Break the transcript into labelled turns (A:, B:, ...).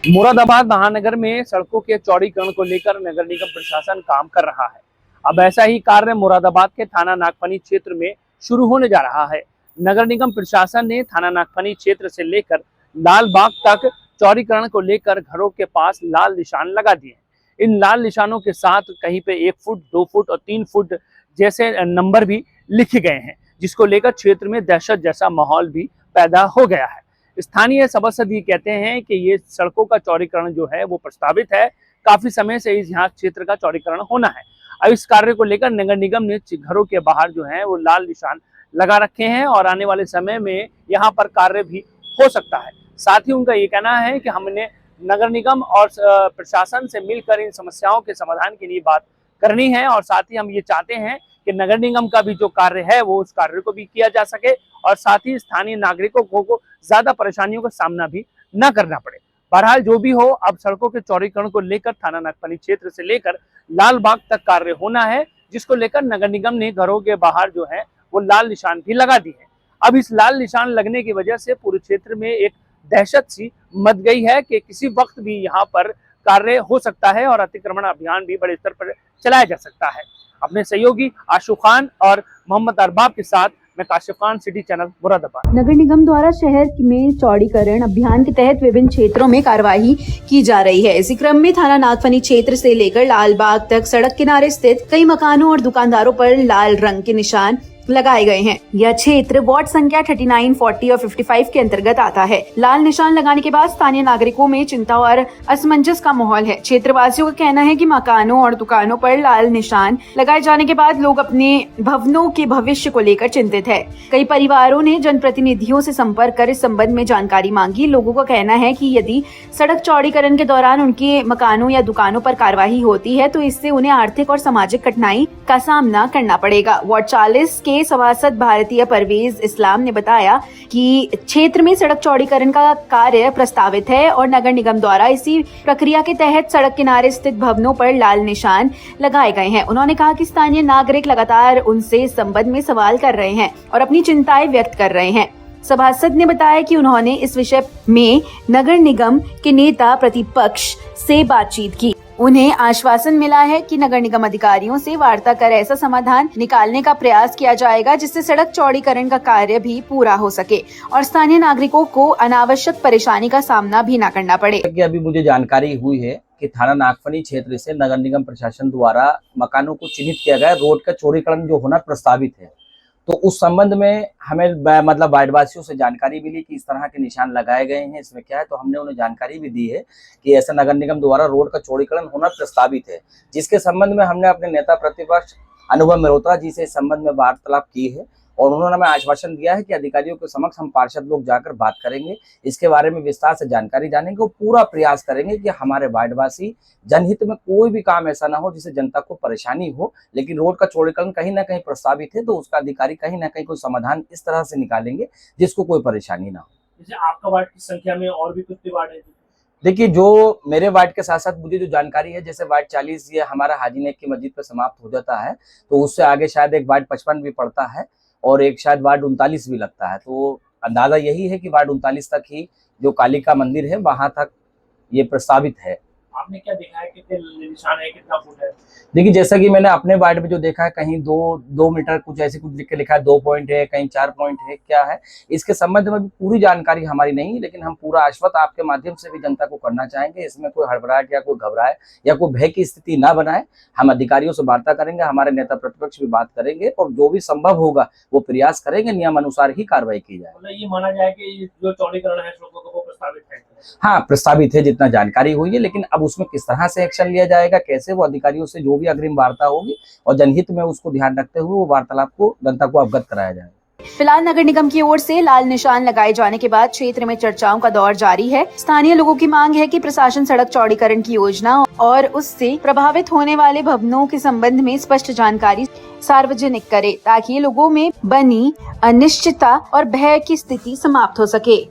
A: मुरादाबाद महानगर में सड़कों के चौड़ीकरण को लेकर नगर निगम प्रशासन काम कर रहा है। अब ऐसा ही कार्य मुरादाबाद के थाना नागफनी क्षेत्र में शुरू होने जा रहा है। नगर निगम प्रशासन ने थाना नागफनी क्षेत्र से लेकर लाल बाग तक चौड़ीकरण को लेकर घरों के पास लाल निशान लगा दिए। इन लाल निशानों के साथ कहीं पे 1 फुट, 2 फुट और 3 फुट जैसे नंबर भी लिखे गए हैं, जिसको लेकर क्षेत्र में दहशत जैसा माहौल भी पैदा हो गया है। स्थानीय सभासद ये कहते हैं कि ये सड़कों का चौड़ीकरण जो है वो प्रस्तावित है। काफी समय से इस यहाँ क्षेत्र का चौड़ीकरण होना है। अब इस कार्य को लेकर नगर निगम ने घरों के बाहर जो है वो लाल निशान लगा रखे हैं और आने वाले समय में यहाँ पर कार्य भी हो सकता है। साथ ही उनका ये कहना है कि हमने नगर निगम और प्रशासन से मिलकर इन समस्याओं के समाधान के लिए बात करनी है और साथ ही हम ये चाहते हैं कि नगर निगम का भी जो कार्य है वो उस कार्य को भी किया जा सके और साथ ही स्थानीय नागरिकों को ज्यादा परेशानियों का सामना भी न करना पड़े। बहरहाल जो भी हो, अब सड़कों के चौड़ीकरण को लेकर थाना नागफनी क्षेत्र से लेकर लाल बाग तक कार्य होना है, जिसको लेकर नगर निगम ने घरों के बाहर जो है वो लाल निशान भी लगा दी है। अब इस लाल निशान लगने की वजह से पूरे क्षेत्र में एक दहशत सी मच गई है कि किसी वक्त भी यहाँ पर कार्य हो सकता है और अतिक्रमण अभियान भी बड़े स्तर पर चलाया जा सकता है। अपने सहयोगी आशु खान और मोहम्मद अरबाब के साथ मैं काशिफ खान, सिटी चैनल मुरादाबाद।
B: नगर निगम द्वारा शहर में चौड़ीकरण अभियान के तहत विभिन्न क्षेत्रों में कार्यवाही की जा रही है। इसी क्रम में थाना नागफनी क्षेत्र से लेकर लाल बाग तक सड़क किनारे स्थित कई मकानों और दुकानदारों पर लाल रंग के निशान लगाए गए हैं। यह क्षेत्र वार्ड संख्या 39, 40 और 55 के अंतर्गत आता है। लाल निशान लगाने के बाद स्थानीय नागरिकों में चिंता और असमंजस का माहौल है। क्षेत्रवासियों का कहना है कि मकानों और दुकानों पर लाल निशान लगाए जाने के बाद लोग अपने भवनों के भविष्य को लेकर चिंतित है। कई परिवारों ने जनप्रतिनिधियों से संपर्क कर इस संबंध में जानकारी मांगी। लोगों का कहना है कि यदि सड़क चौड़ीकरण के दौरान उनके मकानों या दुकानों पर कार्यवाही होती है तो इससे उन्हें आर्थिक और सामाजिक कठिनाई का सामना करना पड़ेगा। वार्ड 40 के सभासद भारतीय परवेज इस्लाम ने बताया कि क्षेत्र में सड़क चौड़ीकरण का कार्य प्रस्तावित है और नगर निगम द्वारा इसी प्रक्रिया के तहत सड़क किनारे स्थित भवनों पर लाल निशान लगाए गए हैं। उन्होंने कहा कि स्थानीय नागरिक लगातार उनसे इस संबंध में सवाल कर रहे हैं और अपनी चिंताएं व्यक्त कर रहे हैं। सभासद ने बताया कि उन्होंने इस विषय में नगर निगम के नेता प्रतिपक्ष से बातचीत की। उन्हें आश्वासन मिला है कि नगर निगम अधिकारियों से वार्ता कर ऐसा समाधान निकालने का प्रयास किया जाएगा जिससे सड़क चौड़ीकरण का कार्य भी पूरा हो सके और स्थानीय नागरिकों को अनावश्यक परेशानी का सामना भी न करना पड़े।
C: अभी मुझे जानकारी हुई है कि थाना नागफनी क्षेत्र से नगर निगम प्रशासन द्वारा मकानों को चिन्हित किया गया, रोड का चौड़ीकरण जो होना प्रस्तावित है। तो उस संबंध में हमें मतलब वार्डवासियों से जानकारी मिली कि इस तरह के निशान लगाए गए हैं, इसमें क्या है, तो हमने उन्हें जानकारी भी दी है कि ऐसा नगर निगम द्वारा रोड का चौड़ीकरण होना प्रस्तावित है, जिसके संबंध में हमने अपने नेता प्रतिपक्ष अनुभव मेहरोत्रा जी से इस संबंध में वार्तालाप की है और उन्होंने हमें आश्वासन दिया है कि अधिकारियों के समक्ष हम पार्षद लोग जाकर बात करेंगे, इसके बारे में विस्तार से जानकारी जानेंगे और पूरा प्रयास करेंगे कि हमारे वार्डवासी जनहित में कोई भी काम ऐसा ना हो जिससे जनता को परेशानी हो। लेकिन रोड का चौड़ीकरण कहीं ना कहीं प्रस्तावित है तो उसका अधिकारी कहीं ना कहीं कोई समाधान इस तरह से निकालेंगे जिसको कोई परेशानी ना हो।
A: जैसे आपका वार्ड की संख्या में और भी कुछ वार्ड है?
C: देखिए, जो मेरे वार्ड के साथ साथ मुझे जो जानकारी है, जैसे वार्ड 40 ये हमारा हाजी नेक की मस्जिद पे समाप्त हो जाता है, तो उससे आगे शायद एक वार्ड 55 भी पड़ता है और एक शायद वार्ड 39 भी लगता है। तो अंदाजा यही है कि वार्ड 39 तक ही जो कालिका मंदिर है वहां तक ये प्रस्तावित है।
A: आपने क्या देखा है, कितने निशान है, कितना फुट है?
C: देखिए, जैसा कि मैंने अपने वार्ड में जो देखा है, कहीं 2 मीटर कुछ ऐसे कुछ लिख के लिखा है, 2 पॉइंट है, कहीं 4 पॉइंट है, क्या है इसके संबंध में भी पूरी जानकारी हमारी नहीं, लेकिन हम पूरा आश्वस्त आपके माध्यम से भी जनता को करना चाहेंगे। इसमें कोई हड़बड़ाहट या कोई घबराए या कोई भय की स्थिति ना बनाए। हम अधिकारियों से वार्ता करेंगे, हमारे नेता प्रतिपक्ष भी बात करेंगे और जो भी संभव होगा वो प्रयास करेंगे, नियमानुसार ही कार्रवाई की जाए।
A: मतलब ये माना जाए कि जो चौड़ीकरण है सड़कों का वो प्रस्तावित है?
C: हाँ, प्रस्तावित है जितना जानकारी हुई है, लेकिन अब उसमें किस तरह से एक्शन लिया जाएगा, कैसे, वो अधिकारियों से जो भी अग्रिम वार्ता होगी और जनहित में उसको ध्यान रखते हुए वो वार्तालाप को जनता को अवगत कराया जाएगा।
B: फिलहाल नगर निगम की ओर से लाल निशान लगाए जाने के बाद क्षेत्र में चर्चाओं का दौर जारी है। स्थानीय लोगों की मांग है कि प्रशासन सड़क चौड़ीकरण की योजना और उससे प्रभावित होने वाले भवनों के संबंध में स्पष्ट जानकारी सार्वजनिक करे ताकि लोगों में बनी अनिश्चितता और भय की स्थिति समाप्त हो सके।